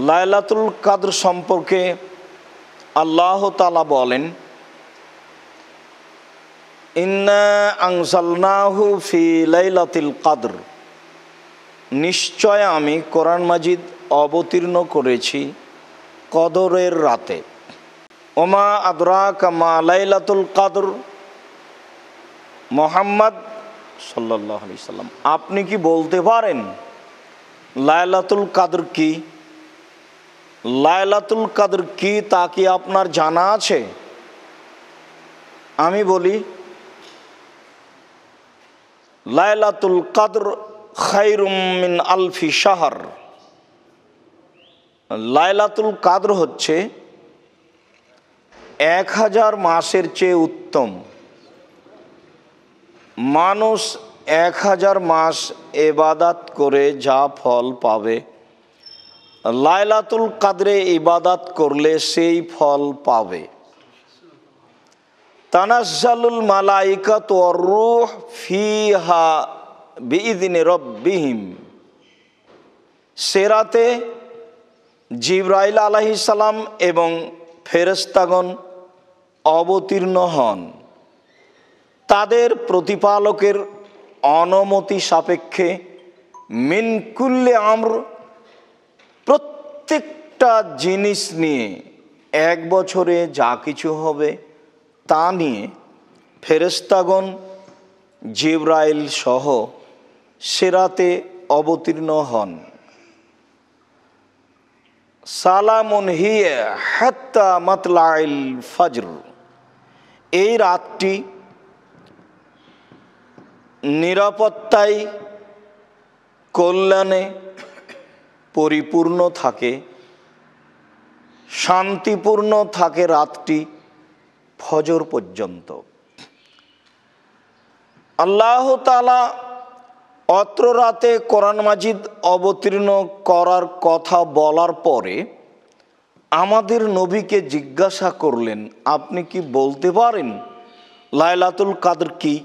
লাইলাতুল কাদর সম্পর্কে আল্লাহ তাআলা বলেন, ইন্না আনজালনাহু ফি লাইলাতিল কদর, নিশ্চয় আমি কোরআন মাজিদ অবতীর্ণ করেছি কদরের রাতে। ওমা আদরাকা মা লাইলাতুল কদর, মুহাম্মদ সাল্লাল্লাহু আলাইহি সাল্লাম আপনি কি বলতে পারেন লাইলাতুল কদর কি? লাইলাতুল কদর কি তা কি আপনার জানা আছে? আমি বলি, লাইলাতুল কদর খায়রুম মিন আলফি শাহর। লাইলাতুল কদর হচ্ছে 1000 মাসের চেয়ে উত্তম। মানুষ 1000 মাস ইবাদত করে যা ফল পাবে, লাইলাতুল কদরে ইবাদত করলে সেই ফল পাবে। তানাজ্জালুল মালাইকাতু ওয়ার রূহ ফিহা বিইذনি রাব্বিহিম, সে রাতে জিবরাইল আলাইহিস সালাম এবং ফেরেশতাগণ অবতীর্ণ হন তাদের প্রতিপালকের অনুমতি সাপেক্ষে। মিন কুল্লি আমর, প্রত্যেকটা জিনিস নিয়ে, 1 বছরে যা কিছু হবে তা নিয়ে ফেরেশতাগণ জিবরাইল সহ সে রাতে অবতীর্ণ হন। সালামুন হিয়া হাত্তা মাতলাইল ফজর, এই রাতটি নিরাপত্তায় কল্যাণে পরিপূর্ণ থাকে, শান্তিপূর্ণ থাকে রাতটি ফজর পর্যন্ত। আল্লাহ তাআলা অত্র রাতে কোরআন মাজিদ অবতীর্ণ করার কথা বলার পরে আমাদের নবীকে জিজ্ঞাসা করলেন, আপনি কি বলতে পারেন লাইলাতুল কদর কি?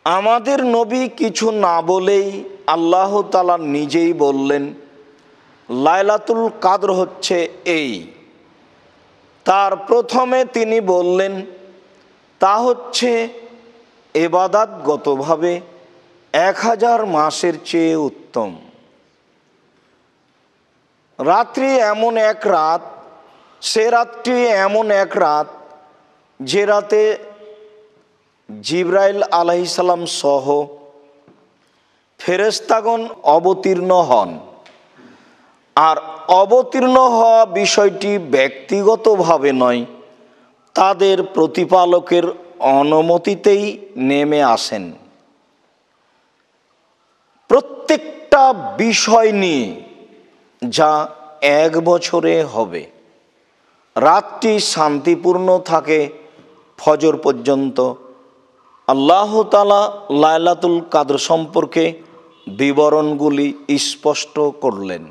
আমাদের নবী কিছু না বলেই আল্লাহ তাআলা নিজেই বললেন, লাইলাতুল কদর হচ্ছে এই। তার প্রথমে তিনি বললেন তা হচ্ছে ইবাদতগতভাবে 1000 মাসের চেয়ে উত্তম। রাত্রি এমন এক রাত, সে রাতটি এমন এক রাত যে রাতে জিবরাইল আলাইহিস সালাম সহ ফেরেশতাগণ অবতীর্ণ হন। আর অবতীর্ণ হওয়া বিষয়টি ব্যক্তিগতভাবে নয়, তাদের প্রতিপালকের অনুমতিতেই নেমে আসেন। প্রত্যেকটা বিষয় নিয়ে যা 1 বছরে হবে, রাতটি শান্তিপূর্ণ থাকে ফজর পর্যন্ত। আল্লাহ তাআলা লাইলাতুল কদর সম্পর্কে বিবরণগুলি স্পষ্ট করলেন।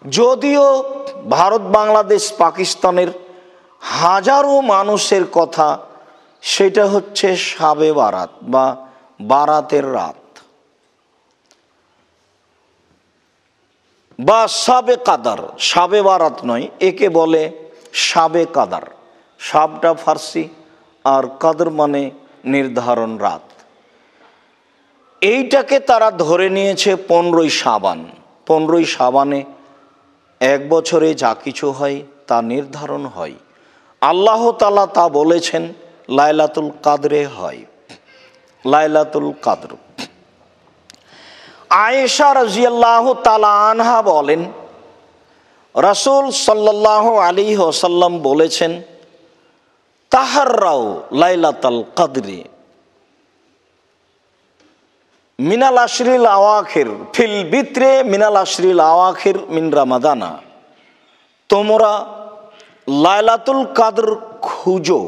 যদিও ভারত, বাংলাদেশ, পাকিস্তানের হাজারো মানুষের কথা, সেটা হচ্ছে শাবে বারাত বা বারাতের রাত বা শাবে কদর। শাবে বারাত নয়, একে বলে শাবে কদর। শাবটা ফার্সি আর কদর মানে নির্ধারণ রাত। এইটাকে তারা ধরে নিয়েছে 15ই শাবান। 15ই শাবানে 1 বছরে যা কিছু হয় তা নির্ধারণ হয়। আল্লাহ তাআলা তা বলেছেন লাইলাতুল কদরে হয়। লাইলাতুল কদর, আয়েশা রাদিয়াল্লাহু তাআলা আনহা বলেন, রাসূল সাল্লাল্লাহু আলাইহি ওয়াসাল্লাম বলেছেন, তাহাররাও লাইলাতুল কদরি মিনাল আশরিল আওয়াখির ফিল বিত্রে মিনাল আশরিল আওয়াখির মিন রমাদানা, তোমরা লাইলাতুল কদর খুঁজো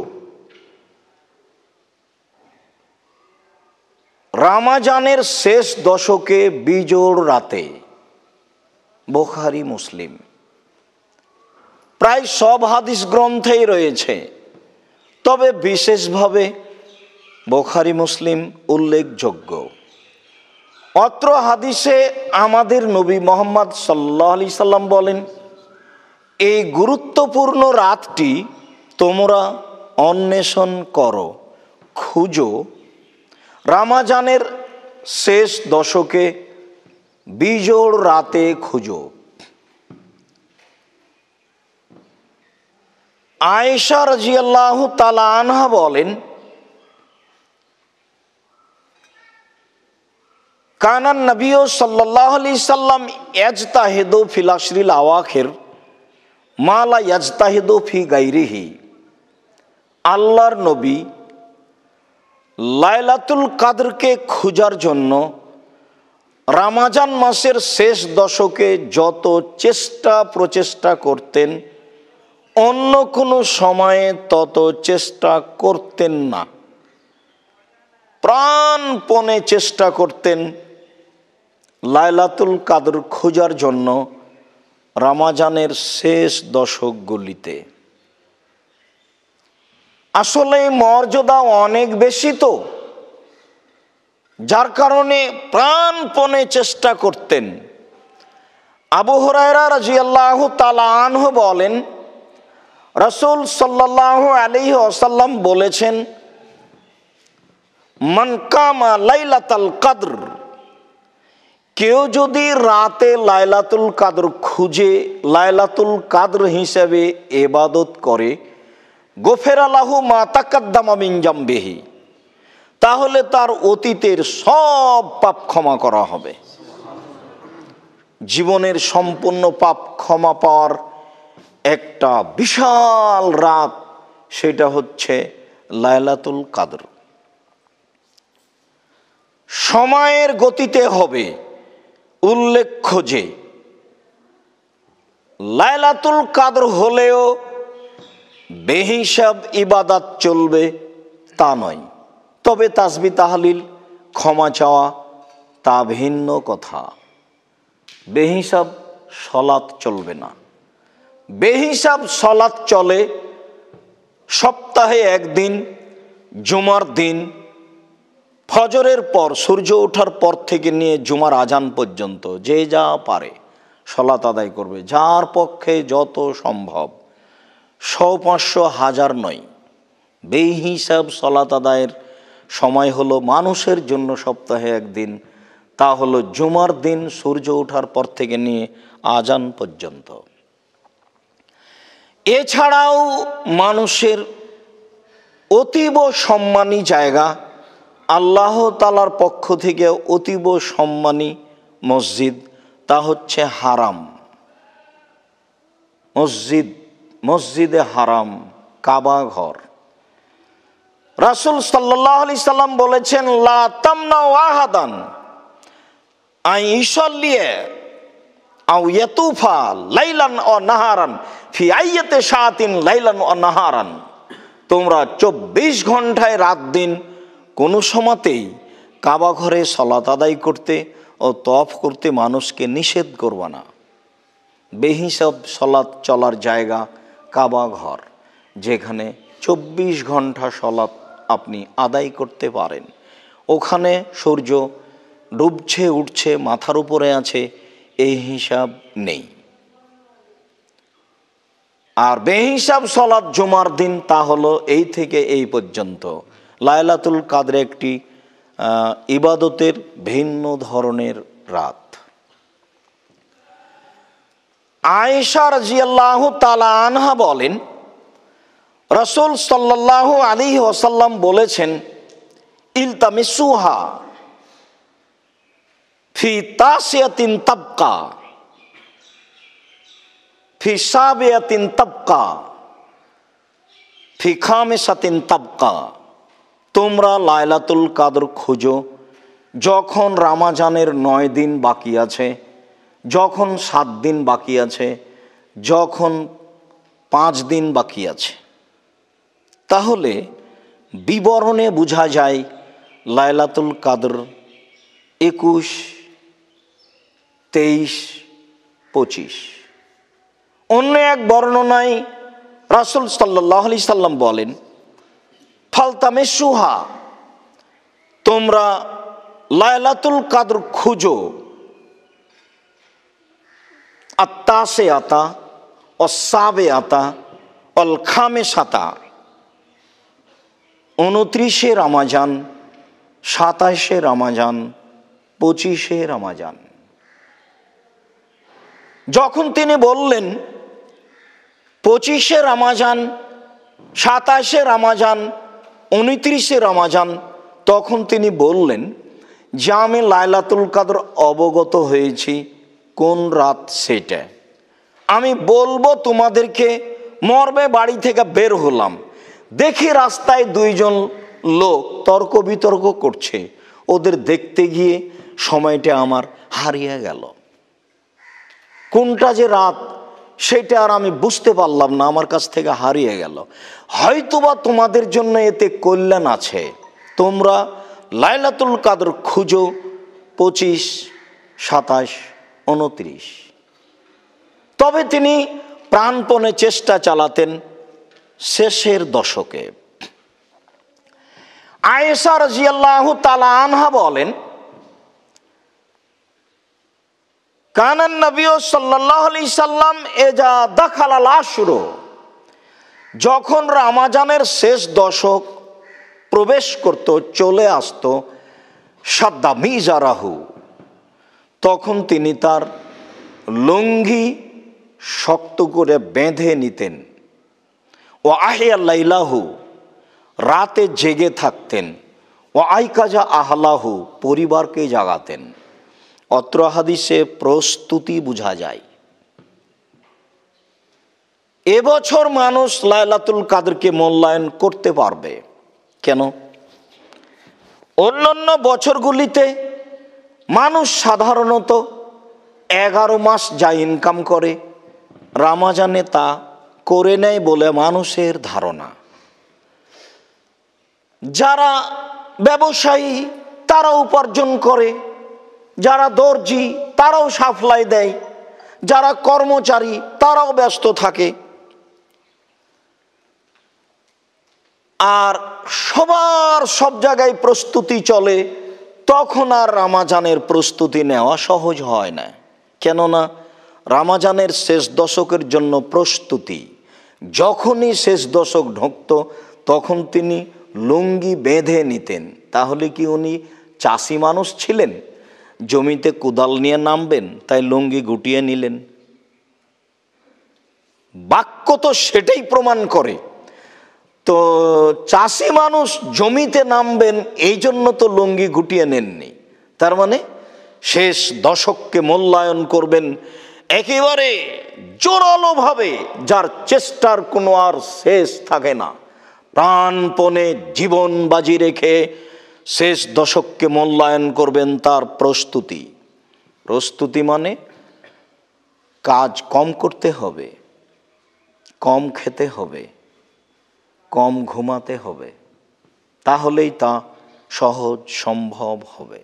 রমজানের শেষ দশকে বিজোড় রাতে। বুখারী, মুসলিম, প্রায় সব হাদিস গ্রন্থেই রয়েছে, তবে বিশেষভাবে বুখারী মুসলিম উল্লেখযোগ্য। অত্র হাদিসে আমাদের নবী মুহাম্মদ সাল্লাল্লাহু আলাইহি সাল্লাম বলেন, এই গুরুত্বপূর্ণ রাতটি তোমরা অন্বেষণ করো, খুঁজো। রমজানের শেষ দশকে বিজোড় রাতে খুঁজো। আয়েশা রাদিয়াল্লাহু তাআলা আনহা বলেন, কানান নবী সাল্লাল্লাহু আলাইহি সাল্লাম ইয়াজতাহিদু ফিল আশরিল আওয়াখির মা লা ইয়াজতাহিদু ফি গায়রিহি। আল্লাহর নবী লাইলাতুল কদরকে খোঁজার জন্য রমজান মাসের শেষ দশকে যত প্রচেষ্টা করতেন, অন্য কোনো সময়ে তত চেষ্টা করতেন না। প্রাণপণে চেষ্টা করতেন লাইলাতুল কদর খোঁজার জন্য রমজানের শেষ দশকগুলিতে। আসলে মর্যাদা অনেক বেশি তো, যার কারণে প্রাণপণে চেষ্টা করতেন। আবু হুরায়রা রাদিয়াল্লাহু তাআলা আনহু বলেন, রাসূল সাল্লাল্লাহু আলাইহি ওয়াসাল্লাম বলেছেন, মান কামা লাইলাতুল কদর, কেউ যদি রাতে লাইলাতুল কদর খুঁজে লাইলাতুল কদর হিসেবে ইবাদত করে, গফিরা লাহু মা তাকাদ্দামা মিন জামবিহি, তাহলে তার অতীতের সব পাপ ক্ষমা করা হবে। জীবনের সম্পূর্ণ পাপ ক্ষমা পাওয়ার একটা বিশাল রাত, সেটা হচ্ছে লাইলাতুল কদর। সময়ের গতিতে হবে। উল্লেখ্য যে লাইলাতুল কদর হলেও বেহিসাব ইবাদত চলবে তা নয়, তবে তাসবিহ তাহলিল ক্ষমা চাওয়া তা ভিন্ন কথা। বেহিসাব সলাত চলবে না। বেহিসাব সলাত চলে সপ্তাহে একদিন, জুমার দিন ফজরের পর, সূর্য ওঠার পর থেকে নিয়ে জুমার আজান পর্যন্ত যে যা পারে সলাত আদায় করবে, যার পক্ষে যত সম্ভব। 100, 500, 1000 নয়। বেহিসাব সলাত আদায়ের সময় হলো মানুষের জন্য সপ্তাহে একদিন, তা হলো জুমার দিন সূর্য ওঠার পর থেকে নিয়ে আজান পর্যন্ত। এছাড়াও মানুষের অতীব সম্মানী জায়গা, আল্লাহ তাআলার পক্ষ থেকে অতীব সম্মানী মসজিদ, তা হচ্ছে হারাম মসজিদ, মসজিদে হারাম, কাবা ঘর। রাসূল সাল্লাল্লাহু আলাইহি সাল্লাম বলেছেন, লা তামনাউ আহাদান আন ইউসাল্লি আও ইয়াতুফা লাইলান ওয়া নাহারান ফি আইয়াতি শাআতিন লাইলান ওয়া নাহারান। তোমরা 24 ঘন্টায় রাত দিন কোনো সময়তেই কাবা ঘরে সালাত আদায় করতে ও তওয়াফ করতে মানুষকে নিষেধ করবে না। বেহিসাব সালাত চলার জায়গা কাবা ঘর, যেখানে 24 ঘন্টা সালাত আপনি আদায় করতে পারেন। ওখানে সূর্য ডুবছে উঠছে, মাথার উপরে আছে, এই হিসাব নেই। আর বেহিসাব সালাত জুমার দিন, তা হলো এই থেকে এই পর্যন্ত। লাইলাতুল কদর একটি ইবাদতের ভিন্ন ধরনের রাত। আয়েশা রাদিয়াল্লাহু তাআলা আনহা বলেন, রাসূল সাল্লাল্লাহু আলাইহি ওয়াসাল্লাম বলেছেন, ইলতামিসুহা ফি তাসিয়াতিন তাবকা ফি সাবিয়াতিন তাবকা ফি খামিসাতিন তাবকা। তোমরা লাইলাতুল কদর খুঁজো যখন রমজানের 9 দিন বাকি আছে, যখন 7 দিন বাকি আছে, যখন 5 দিন বাকি আছে। তাহলে বিবরণে বোঝা যায় লাইলাতুল কদর 21, 23, 25। অন্য এক বর্ণনায় রাসূল সাল্লাল্লাহু আলাইহি সাল্লাম বলেন, ফালতামিসুহা, তোমরা লাইলাতুল কাদর খুঁজো, আত্তাসে আতা অসাবে আতা অল খামে সাতা, 29 রমাজান, 27 রমাজান, 25 রমাজান। যখন তিনি বললেন 25 রমাজান, 27 রমাজান, 29 রমাজান, তখন তিনি বললেন যে আমি লাইলাতুল কাদর অবগত হয়েছি কোন রাত সেটা আমি বলবো তোমাদেরকে। মর্মে বাড়ি থেকে বের হলাম, দেখি রাস্তায় 2 জন লোক তর্ক বিতর্ক করছে। ওদের দেখতে গিয়ে সময়টা আমার হারিয়ে গেল। কোনটা যে রাত সেটা আর আমি বুঝতে পারলাম না, আমার কাছ থেকে হারিয়ে গেল। হয়তোবা তোমাদের জন্য এতে কল্যাণ আছে, তোমরা লাইলাতুল কাদর খুঁজো 25, 27, 29। তবে তিনি প্রাণপণে চেষ্টা চালাতেন শেষের দশকে। আয়েশা রাদিয়াল্লাহু তাআলা আনহা বলেন, কানান নবী সাল্লাল্লাহু আলাইহি সাল্লাম এজা দাখালাল আশর, যখন রমজানের শেষ দশক প্রবেশ করত, চলে আসতো, সাদ্দা মিজারাহু, তখন তিনি তার লুঙ্গি শক্ত করে বেঁধে নিতেন। ও আহিয়া লাইলাহু, রাতে জেগে থাকতেন। ও আইকাজা আহলাহু, পরিবারকে জাগাতেন। অত্র হাদিসে প্রস্তুতি বোঝা যায়। এবছর মানুষ লাইলাতুল কাদরকে মূল্যায়ন করতে পারবে কেন? অন্যান্য বছরগুলিতে মানুষ সাধারণত 11 মাস যা ইনকাম করে, রমজানে তা করে নেয় বলে মানুষের ধারণা। যারা ব্যবসায়ী তারা উপার্জন করে, যারা দর্জি তারাও সাপ্লাই দেয়, যারা কর্মচারী তারাও ব্যস্ত থাকে। আর সবার সব জায়গায় প্রস্তুতি চলে, তখন আর রমজানের প্রস্তুতি নেওয়া সহজ হয় না। কেননা রমজানের শেষ দশকের জন্য প্রস্তুতি, যখনই শেষ দশক ঢুকত তখন তিনি লুঙ্গি বেঁধে নিতেন। তাহলে কি উনি চাষি মানুষ ছিলেন? জমিতে কোদাল নিয়ে নামবেন তাই লুঙ্গি গুটিয়ে নিলেন? বাক্য তো সেটাই প্রমাণ করে। তো চাষি মানুষ জমিতে নামবেন এই জন্য তো লুঙ্গি গুটিয়ে নেননি। তার মানে শেষ দশককে মূল্যায়ন করবেন একেবারে জোরালোভাবে, যার চেষ্টার কোনো আর শেষ থাকে না। প্রাণপণে জীবন বাজি রেখে শেষ দশককে মূল্যায়ন করবেন। তার প্রস্তুতি, প্রস্তুতি মানে কাজ কম করতে হবে, কম খেতে হবে, কম ঘুমাতে হবে, তাহলেই তা সহজ সম্ভব হবে।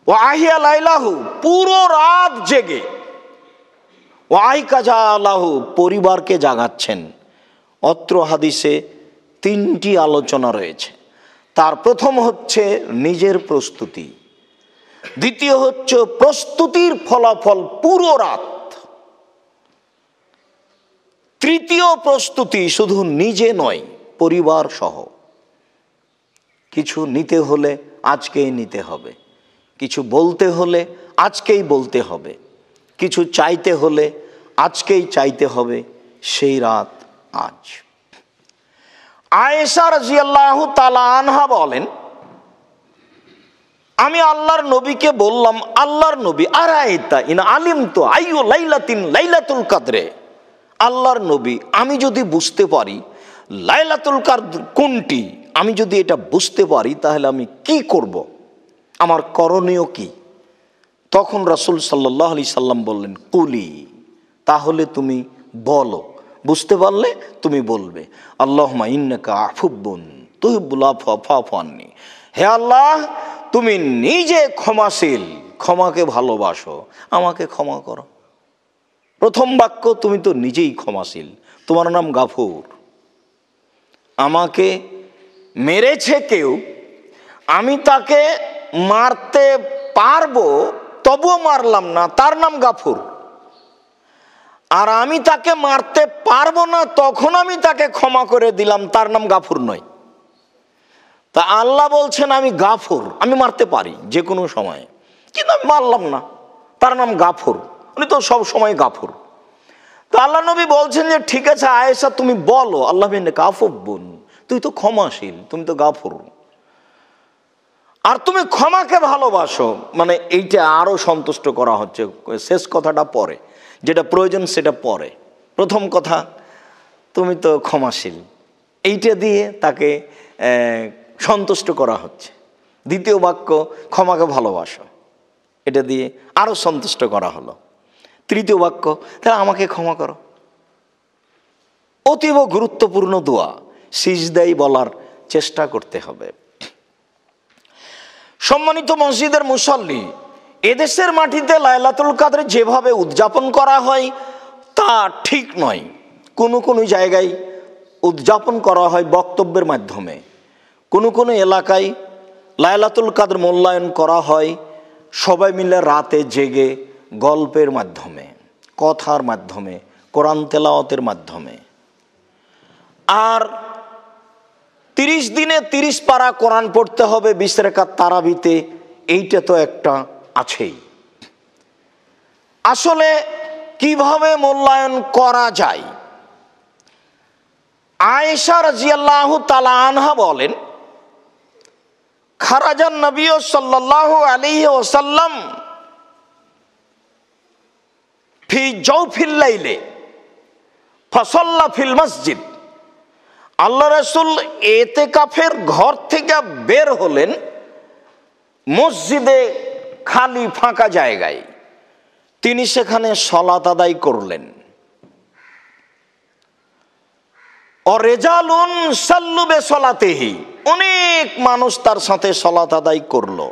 ও আহিয়া লাইলাহু, পুরো রাত জেগে। ও আইকাজা আলাহু, পরিবারকে জাগাচ্ছেন। অত্র হাদিসে 3টি আলোচনা রয়েছে। তার প্রথম হচ্ছে নিজের প্রস্তুতি, দ্বিতীয় হচ্ছে প্রস্তুতির ফলাফল পুরো রাত, তৃতীয় প্রস্তুতি শুধু নিজে নয় পরিবার সহ। কিছু নিতে হলে আজকেই নিতে হবে, কিছু বলতে হলে আজকেই বলতে হবে, কিছু চাইতে হলে আজকেই চাইতে হবে, সেই রাত আজ। আয়েশা রাদিয়াল্লাহু তাআলা আনহা বলেন, আমি আল্লাহর নবীকে বললাম, আল্লাহর নবী, আরাইতা ইন আলিমতু আইয়ু লাইলাতিন লাইলাতুল কদরে, আল্লাহর নবী আমি যদি বুঝতে পারি লাইলাতুল কদর কোনটি, আমি যদি এটা বুঝতে পারি তাহলে আমি কি করব, আমার করণীয় কি? তখন রাসূল সাল্লাল্লাহু আলাইহি সাল্লাম বললেন, কুলি, তাহলে তুমি বলো, বুঝতে পারলে তুমি বলবে, আল্লাহুম্মা ইন্নাকা আফুবুন তুহিব্বুল আফওয়া ফা'ফু আন্নি, হে আল্লাহ তুমি নিজে ক্ষমাশীল, ক্ষমাকে ভালোবাসো, আমাকে ক্ষমা করো। প্রথম বাক্য, তুমি তো নিজেই ক্ষমাশীল, তোমার নাম গাফুর। আমাকে মেরেছে কেউ, আমি তাকে মারতে পারবো তবুও মারলাম না, তার নাম গাফুর। আর আমি তাকে মারতে পারবো না, তখন আমি তাকে ক্ষমা করে দিলাম, তার নাম গাফুর নয়। তা আল্লাহ বলছেন আমি গাফুর, আমি মারতে পারি যে কোনো সময়, কিন্তু আমি মারলাম না, তার নাম গাফুর, উনি তো সব সময় গাফুর। তো আল্লাহ নবী বলছেন যে ঠিক আছে আয়েশা তুমি বলো, আল্লাহ গাফুর, তুই তো ক্ষমাশীল, তুমি তো গাফুর, আর তুমি ক্ষমাকে ভালোবাসো। মানে এইটা আরো সন্তুষ্ট করা হচ্ছে। শেষ কথাটা পরে, যেটা প্রয়োজন সেটা পরে। প্রথম কথা তুমি তো ক্ষমাশীল, এইটা দিয়ে তাকে সন্তুষ্ট করা হচ্ছে। দ্বিতীয় বাক্য ক্ষমাকে ভালোবাসো, এটা দিয়ে আরো সন্তুষ্ট করা হলো। তৃতীয় বাক্য তাহলে আমাকে ক্ষমা করো। অতীব গুরুত্বপূর্ণ দোয়া, সিজদাই বলার চেষ্টা করতে হবে। সম্মানিত মসজিদের মুসল্লি, এদেশের মাটিতে লাইলাতুল কদর যেভাবে উদযাপন করা হয় তা ঠিক নয়। কোনো কোনো জায়গায় উদযাপন করা হয় বক্তব্যের মাধ্যমে, কোনো কোনো এলাকায় লাইলাতুল কদর মূল্যায়ন করা হয় সবাই মিলে রাতে জেগে গল্পের মাধ্যমে, কথার মাধ্যমে, কোরআন তেলাওয়াতের মাধ্যমে। আর 30 দিনে 30 পারা কোরআন পড়তে হবে 20 রাকাত তারাবিতে, এইটা তো একটা আছেই। আসলে কিভাবে মূল্যায়ন করা যায়? আয়েশা রাদিয়াল্লাহু তাআলা আনহা বলেন, খারাজান নবী সাল্লাল্লাহু আলাইহি ওয়াসাল্লাম ফি জাওফিল লাইলে ফাসাল্লা ফিল মসজিদ। আল্লাহ রাসূল ইতিকাফের ঘর থেকে বের হলেন মসজিদে, খালি ফাঁকা জায়গায়, তিনি সেখানে সালাত আদায় করলেন। অরেজালুন সাল্লু বিসালাতিহি, অনেক মানুষ তার সাথে সালাত আদায় করলো।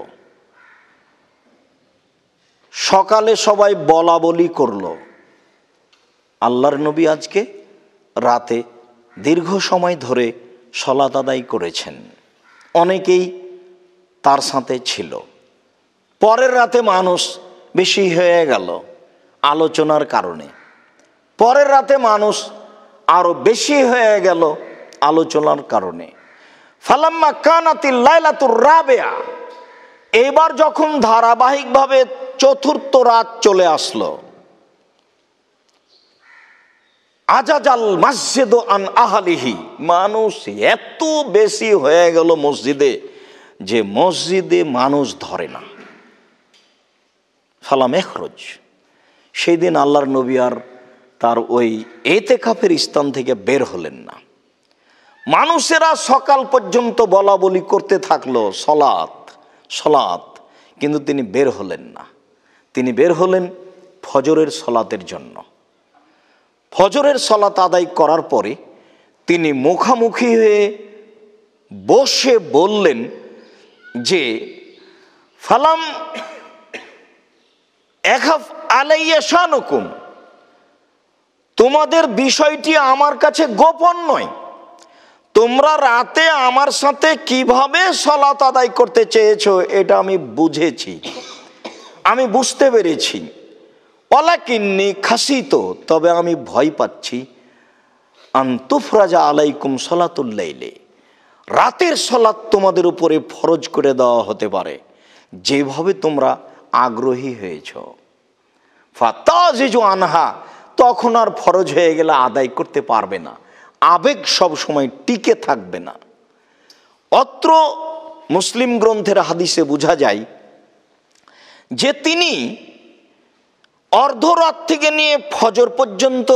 সকালে সবাই বলা বলি করলো, আল্লাহর নবী আজকে রাতে দীর্ঘ সময় ধরে সালাত আদায় করেছেন, অনেকেই তার সাথে ছিল। পরের রাতে মানুষ বেশি হয়ে গেল আলোচনার কারণে, পরের রাতে মানুষ আরো বেশি হয়ে গেল আলোচনার কারণে। ফালাম্মা কানাতিল লাইলাতুর রাবিয়া, এবার যখন ধারাবাহিকভাবে চতুর্থ রাত চলে আসলো, আজাজাল মসজিদ আন আহলিহি, মানুষ এত বেশি হয়ে গেল মসজিদে যে মসজিদে মানুষ ধরে না। ফালাম ইখরুজ, সেই দিন আল্লাহর নবী আর তার ওই ইতিকাফের স্থান থেকে বের হলেন না। মানুষেরা সকাল পর্যন্ত বলা বলি করতে থাকলো সলাত সলাত, কিন্তু তিনি বের হলেন না। তিনি বের হলেন ফজরের সলাতের জন্য। ফজরের সলাত আদায় করার পরে তিনি মুখামুখি হয়ে বসে বললেন যে ফালাম এখাফ আলাইয়া শানুকুম, তোমাদের বিষয়টি আমার কাছে গোপন নয়, তোমরা রাতে আমার সাথে কিভাবে সালাত আদায় করতে চেয়েছো এটা আমি বুঝেছি, আমি বুঝতে পেরেছি। ওয়ালাকিন্নী খাসিত, তবে আমি ভয় পাচ্ছি, আন তুফরাজা আলাইকুম সালাতুল লাইলে, রাতের সালাত তোমাদের উপরে ফরজ করে দেওয়া হতে পারে, যেভাবে তোমরা আগ্রহী হয়েছ। ফাতাজিজু আনহা, তখন আর ফরজ হয়ে গেলে আদায় করতে পারবে না, আবেগ সব সময় টিকে থাকবে না। অত্র মুসলিম গ্রন্থের হাদিসে বোঝা যায় যে তিনি অর্ধরাত থেকে নিয়ে ফজর পর্যন্ত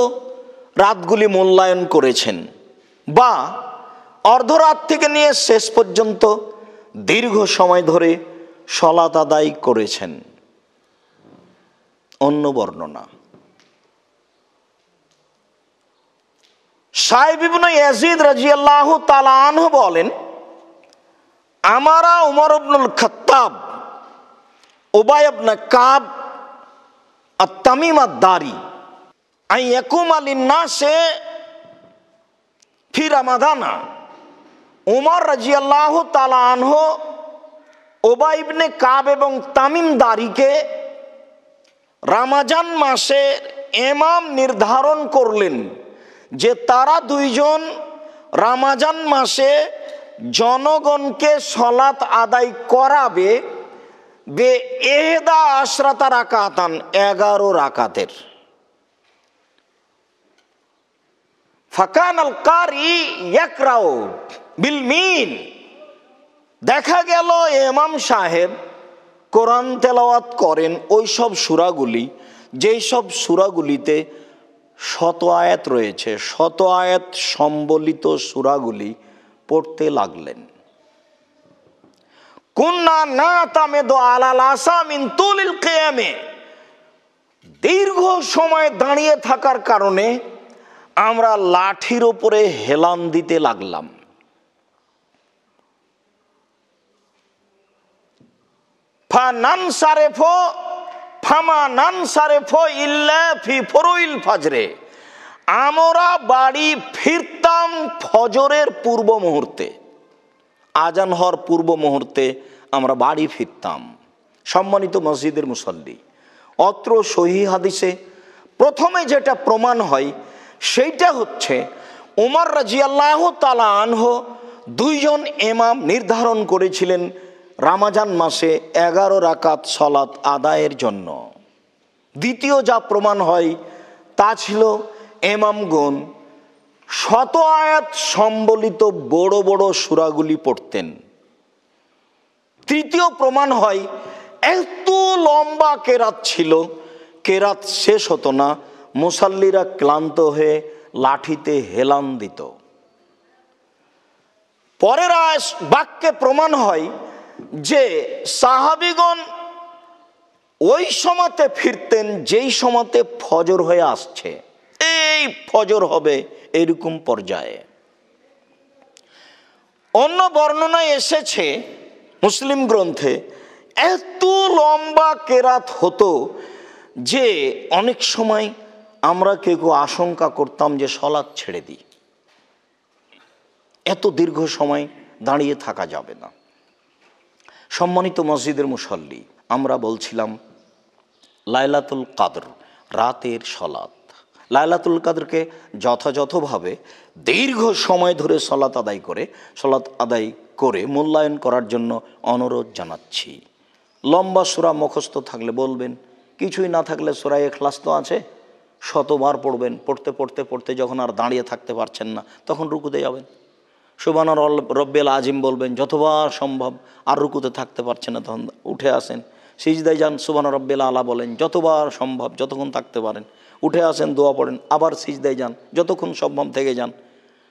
রাতগুলি মূল্যায়ন করেছেন, বা অর্ধরাত থেকে নিয়ে শেষ পর্যন্ত দীর্ঘ সময় ধরে সালাত আদায় করেছেন। অন্য বর্ণনা, সাইব ইবনে ইয়াজিদ রাদিয়াল্লাহু তাআলা আনহু বলেন, আমারা উমর ইবনুল খাত্তাব, উবাই ইবনে কাব আত-তামিম আদ-দারি আন ইয়াকুমা লিন-নাসে ফি রমাদানা। উমর রাদিয়াল্লাহু তাআলা আনহু উবাই ইবনে কাব এবং তামিম দারিকে রমজান মাসে ইমাম নির্ধারণ করলেন যে তারা দুইজন রমজান মাসে জনগণকে সালাত আদায় করাবে বে এহদা আশরাতা রাকাতান, 11 রাকাতের। ফাকান আল কারি ইয়াকরাউ বিল মিন, দেখা গেল ইমাম সাহেব কোরআন তেলাওয়াত করেন ওই সব সূরাগুলি যেই সব সূরাগুলিতে 100 আয়াত রয়েছে, 100 আয়াত সম্বলিত সূরাগুলি পড়তে লাগলেন। কুন্না নাতামিদু আলাল আসা মিন তুলিল কিয়ামে, দীর্ঘ সময় দাঁড়িয়ে থাকার কারণে আমরা লাঠির উপরে হেলান দিতে লাগলাম। আমরা বাড়ি ফিরতাম ফজরের পূর্ব মুহূর্তে, আজান হওয়ার পূর্ব মুহূর্তে আমরা বাড়ি ফিরতাম। সম্মানিত মসজিদের মুসল্লি, অত্র সহিহ হাদিসে প্রথমে যেটা প্রমাণ হয় সেইটা হচ্ছে ওমর রাদিয়াল্লাহু তাআলা আনহু দুইজন ইমাম নির্ধারণ করেছিলেন রমজান মাসে 11 রাকাত সালাত আদায়ের জন্য। দ্বিতীয় যা প্রমাণ হয় তা ছিল ইমামগণ 100 আয়াত সম্বলিত বড় বড় সূরাগুলি পড়তেন। তৃতীয় প্রমাণ হয় এত লম্বা কেরাত ছিল, কেরাত শেষ হতো না, মুসাল্লিরা ক্লান্ত হয়ে লাঠিতে হেলান দিত। পরের বাক্যে প্রমাণ হয় যে সাহাবীগণ ওই সময়তে ফিরতেন যেই সময়তে ফজর হয়ে আসছে, এই ফজর হবে এরকম পর্যায়ে। অন্য বর্ণনায় এসেছে মুসলিম গ্রন্থে এত লম্বা কেরাত হতো যে অনেক সময় আমরা কেউ আশঙ্কা করতাম যে সালাত ছেড়ে দিই, এত দীর্ঘ সময় দাঁড়িয়ে থাকা যাবে না। সম্মানিত মসজিদের মুসল্লি, আমরা বলছিলাম লাইলাতুল কাদর, রাতের সালাত। লাইলাতুল কাদরকে যথাযথভাবে দীর্ঘ সময় ধরে সালাত আদায় করে মূল্যায়ন করার জন্য অনুরোধ জানাচ্ছি। লম্বা সূরা মুখস্থ থাকলে বলবেন, কিছুই না থাকলে সূরা ইখলাস তো আছে, 100 বার পড়বেন। পড়তে পড়তে পড়তে যখন আর দাঁড়িয়ে থাকতে পারছেন না তখন রুকুতে যাবেন, সুবহান রব্বিল আজিম বলবেন যতবার সম্ভব। আর রুকুতে থাকতে পারছেন না তখন উঠে আসেন, সিজদায় যান, সুবহান রব্বিল আলা বলেন যতবার সম্ভব, যতক্ষণ থাকতে পারেন। উঠে আসেন, দোয়া পড়েন, আবার সিজদায় যান, যতক্ষণ সম্ভব থেকে যান।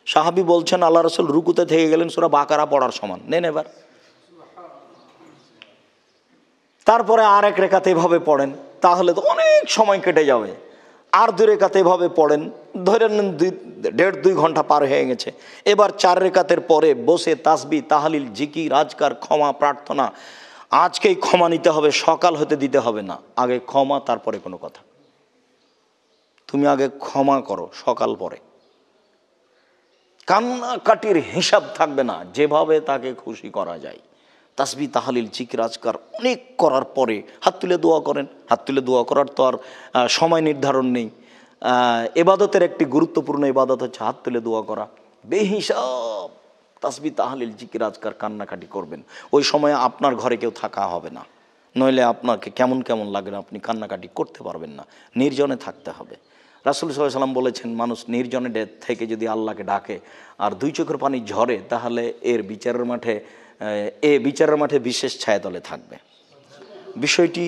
সাহাবী বলছেন আল্লাহ রাসূল রুকুতে থেকে গেলেন সূরা বাকারা পড়ার সমান। নেন এবার, তারপরে আর এক রেখাতে এভাবে পড়েন, তাহলে তো অনেক সময় কেটে যাবে। আর 2 রেখাতে এভাবে পড়েন, ধরে নেন 1.5-2 ঘন্টা পার হয়ে গেছে। এবার 4 রেখাতের পরে বসে তাসবিহ, তাহলিল, জিকির, আজকার, ক্ষমা প্রার্থনা। আজকেই ক্ষমা নিতে হবে, সকাল হতে দিতে হবে না। আগে ক্ষমা, তারপরে কোনো কথা। তুমি আগে ক্ষমা করো, সকাল পরে। কান্নাকাটির হিসাব থাকবে না, যেভাবে তাকে খুশি করা যায়। তাসবিহ, তাহলিল, জিকির, আজকার অনেক করার পরে হাত তুলে দোয়া করেন। হাত তুলে দোয়া করার তো আর সময় নির্ধারণ নেই। ইবাদতের একটি গুরুত্বপূর্ণ ইবাদত হচ্ছে হাত তুলে দোয়া করা। বেহিসাব তাসবিহ, তাহলিল, জিকির, আজকার কান্নাকাটি করবেন। ওই সময় আপনার ঘরে কেউ থাকা হবে না, নইলে আপনাকে কেমন কেমন লাগবে, আপনি কান্নাকাটি করতে পারবেন না। নির্জনে থাকতে হবে। রাসূল সাল্লাল্লাহু আলাইহি ওয়াসাল্লাম বলেছেন, মানুষ নির্জনে থেকে যদি আল্লাহকে ডাকে আর 2 চোখের পানি ঝরে, তাহলে বিচারের মাঠে বিশেষ ছায়াতলে থাকবে। বিষয়টি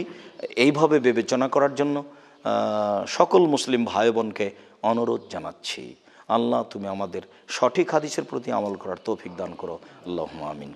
এইভাবে বিবেচনা করার জন্য সকল মুসলিম ভাই বোনকে অনুরোধ জানাচ্ছি। আল্লাহ তুমি আমাদের সঠিক হাদিসের প্রতি আমল করার তৌফিক দান করো। আল্লাহুম্মা আমিন।